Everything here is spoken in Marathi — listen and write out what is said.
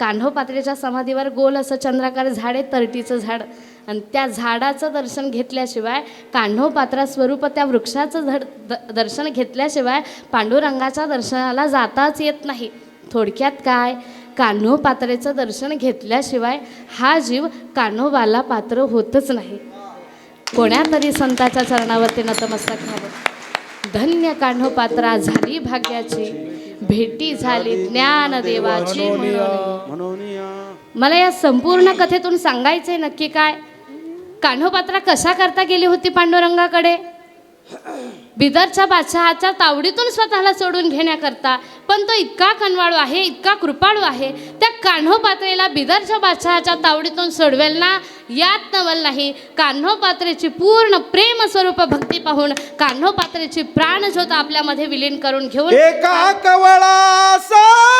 कान्होपात्रेच्या समाधीवर गोल असं चंद्राकार झाड आहे, तरटीचं झाड, आणि त्या झाडाचं दर्शन घेतल्याशिवाय, कान्होपात्रा स्वरूप त्या वृक्षाचं दर्शन घेतल्याशिवाय पांडुरंगाच्या दर्शनाला जाताच येत नाही. थोडक्यात काय, कान्होपात्रेचं दर्शन घेतल्याशिवाय हा जीव कान्होबाला पात्र होतच नाही. कोण्यातरी संताच्या चरणावरती नतमस्तक व्हावं. धन्य कान्होपात्रा झाली भाग्याची, भेटी झाली ज्ञानदेवाची म्हणून. मला या संपूर्ण कथेतून सांगायचंय नक्की काय, कान्होपात्रा कशा करता गेली होती पांडुरंगाकडे? बिदरच्या बादशहाच्या तावडीतून स्वतःला सोडून घेण्याकरता. पण तो इतका कनवाळू आहे, इतका कृपाळू आहे, त्या कान्होपात्रेला बिदरच्या बादशहाच्या तावडीतून सोडवेल ना, यात नवल नाही. कान्होपात्रेची पूर्ण प्रेम स्वरूप भक्ती पाहून कान्होपात्रेची प्राणज्योत आपल्यामध्ये विलीन करून घेऊन एका कवळासाठी